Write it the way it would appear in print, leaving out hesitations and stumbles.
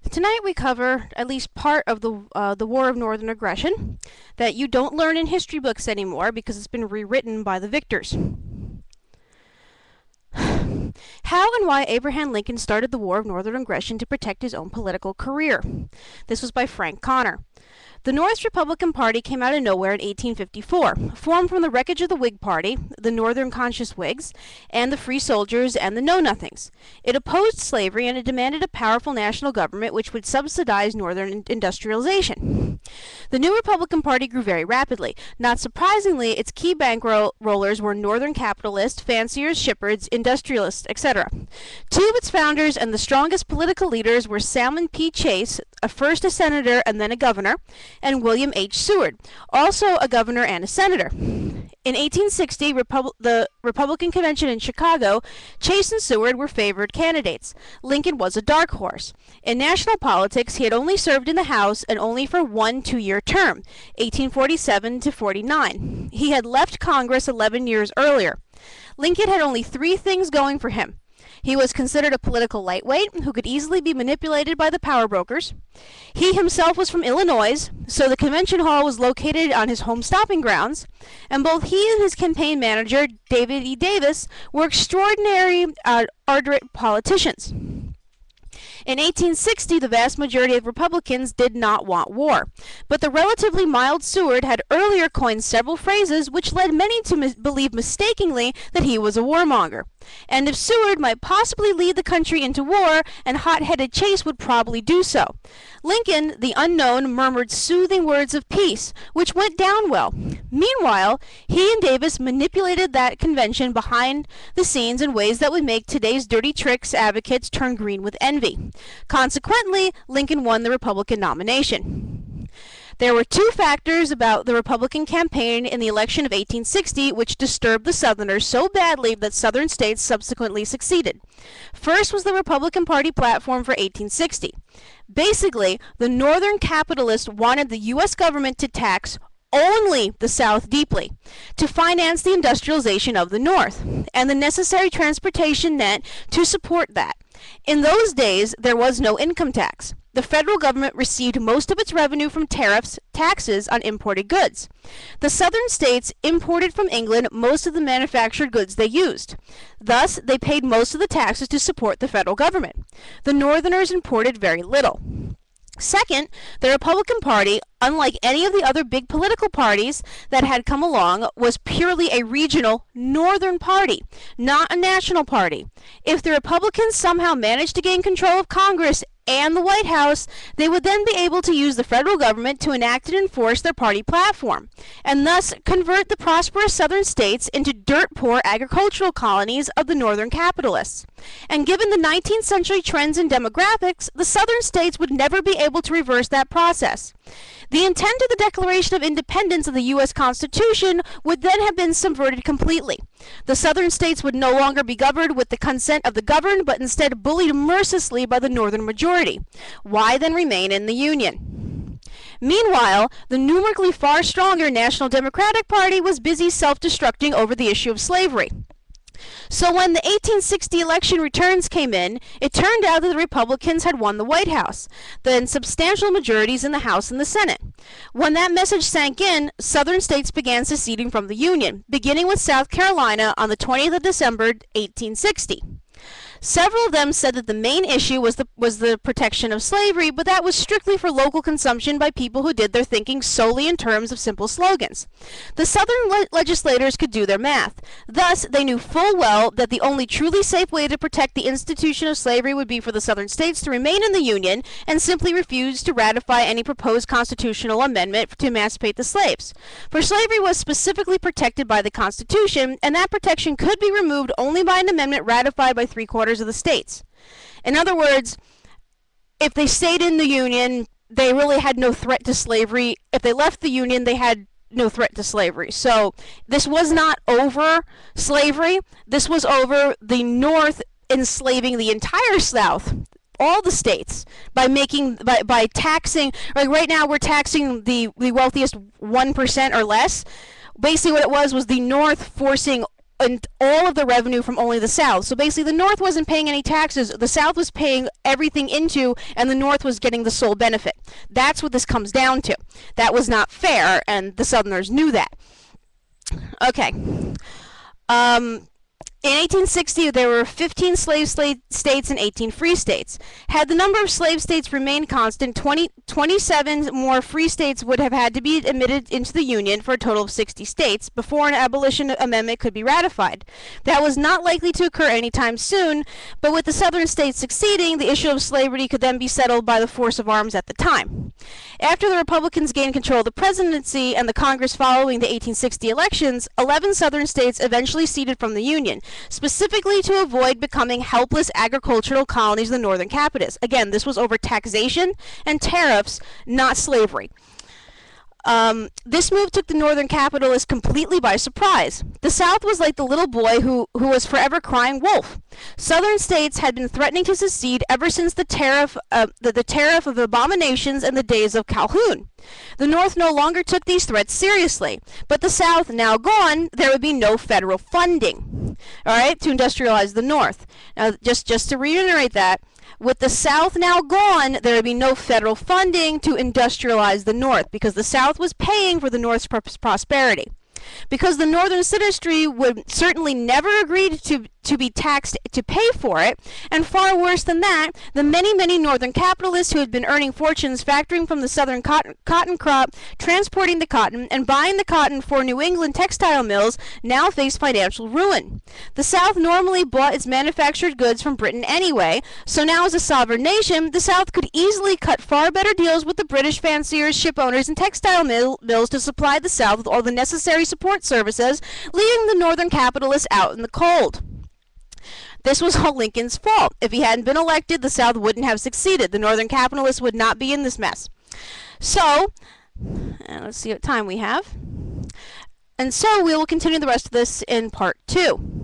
Tonight we cover at least part of the War of Northern Aggression that you don't learn in history books anymore because it's been rewritten by the victors. How and why Abraham Lincoln started the War of Northern Aggression to protect his own political career. This was by Frank Connor. The North's Republican Party came out of nowhere in 1854, formed from the wreckage of the Whig Party, the Northern Conscious Whigs, and the Free Soldiers and the Know-Nothings. It opposed slavery and it demanded a powerful national government which would subsidize Northern industrialization. The new Republican Party grew very rapidly. Not surprisingly, its key bankrollers were Northern capitalists, fanciers, shepherds, industrialists, etc. Two of its founders and the strongest political leaders were Salmon P. Chase, first a senator and then a governor, and William H. Seward, also a governor and a senator. In 1860, the Republican Convention in Chicago, Chase and Seward were favored candidates. Lincoln was a dark horse. In national politics, he had only served in the House and only for one two-year term, 1847 to 49. He had left Congress 11 years earlier. Lincoln had only three things going for him. He was considered a political lightweight who could easily be manipulated by the power brokers. He himself was from Illinois, so the convention hall was located on his home stomping grounds, and both he and his campaign manager, David E. Davis, were extraordinary ardent politicians. In 1860, the vast majority of Republicans did not want war, but the relatively mild Seward had earlier coined several phrases which led many to believe mistakenly that he was a warmonger. And if Seward might possibly lead the country into war, and hot-headed Chase would probably do so. Lincoln, the unknown, murmured soothing words of peace, which went down well. Meanwhile, he and Davis manipulated that convention behind the scenes in ways that would make today's dirty tricks advocates turn green with envy. Consequently, Lincoln won the Republican nomination. There were two factors about the Republican campaign in the election of 1860 which disturbed the Southerners so badly that Southern states subsequently succeeded. First was the Republican Party platform for 1860. Basically, the Northern capitalists wanted the U.S. government to tax only the South deeply, to finance the industrialization of the North, and the necessary transportation net to support that. In those days, there was no income tax. The federal government received most of its revenue from taxes on imported goods. The southern states imported from England most of the manufactured goods they used. Thus, they paid most of the taxes to support the federal government. The Northerners imported very little. Second, the Republican Party, unlike any of the other big political parties that had come along, was purely a regional Northern party, not a national party. If the Republicans somehow managed to gain control of Congress and the White House, they would then be able to use the federal government to enact and enforce their party platform, and thus convert the prosperous southern states into dirt-poor agricultural colonies of the northern capitalists. And given the 19th century trends in demographics, the southern states would never be able to reverse that process. The intent of the Declaration of Independence of the U.S. Constitution would then have been subverted completely. The southern states would no longer be governed with the consent of the governed, but instead bullied mercilessly by the northern majority. Why then remain in the Union? Meanwhile, the numerically far stronger National Democratic Party was busy self-destructing over the issue of slavery. So when the 1860 election returns came in, it turned out that the Republicans had won the White House, then substantial majorities in the House and the Senate. When that message sank in, southern states began seceding from the Union, beginning with South Carolina on the 20th of December, 1860. Several of them said that the main issue was the protection of slavery, but that was strictly for local consumption by people who did their thinking solely in terms of simple slogans. The Southern legislators could do their math. Thus, they knew full well that the only truly safe way to protect the institution of slavery would be for the Southern states to remain in the Union and simply refuse to ratify any proposed constitutional amendment to emancipate the slaves. For slavery was specifically protected by the Constitution, and that protection could be removed only by an amendment ratified by three-quarters of the states. In other words, if they stayed in the Union, they really had no threat to slavery. If they left the Union, they had no threat to slavery. So this was not over slavery. This was over the North enslaving the entire South, all the states, by taxing. Like right now, we're taxing the wealthiest 1% or less. Basically, what it was the North forcing and all of the revenue from only the South. So basically, the North wasn't paying any taxes. The South was paying everything into, and the North was getting the sole benefit. That's what this comes down to. That was not fair, and the Southerners knew that. Okay. In 1860, there were 15 slave states and 18 free states. Had the number of slave states remained constant, 27 more free states would have had to be admitted into the Union for a total of 60 states before an abolition amendment could be ratified. That was not likely to occur anytime soon, but with the Southern states succeeding, the issue of slavery could then be settled by the force of arms at the time. After the Republicans gained control of the presidency and the Congress following the 1860 elections, 11 Southern states eventually seceded from the Union, specifically to avoid becoming helpless agricultural colonies of the Northern capitalists. Again, this was over taxation and tariffs, not slavery. This move took the Northern capitalists completely by surprise. The South was like the little boy who was forever crying wolf. Southern states had been threatening to secede ever since the tariff of abominations in the days of Calhoun. The North no longer took these threats seriously, but the South now gone, there would be no federal funding, all right, to industrialize the North. Now, just to reiterate that, with the South now gone, there would be no federal funding to industrialize the North because the South was paying for the North's prosperity. Because the Northern citizenry would certainly never agree to be taxed to pay for it, and far worse than that, the many Northern capitalists who had been earning fortunes factoring from the Southern cotton crop, transporting the cotton, and buying the cotton for New England textile mills now faced financial ruin. The South normally bought its manufactured goods from Britain anyway, so now as a sovereign nation, the South could easily cut far better deals with the British fanciers, ship owners, and textile mills to supply the South with all the necessary support services, leaving the Northern capitalists out in the cold. This was all Lincoln's fault. If he hadn't been elected, the South wouldn't have succeeded. The Northern capitalists would not be in this mess. So, let's see what time we have. And so we will continue the rest of this in part 2.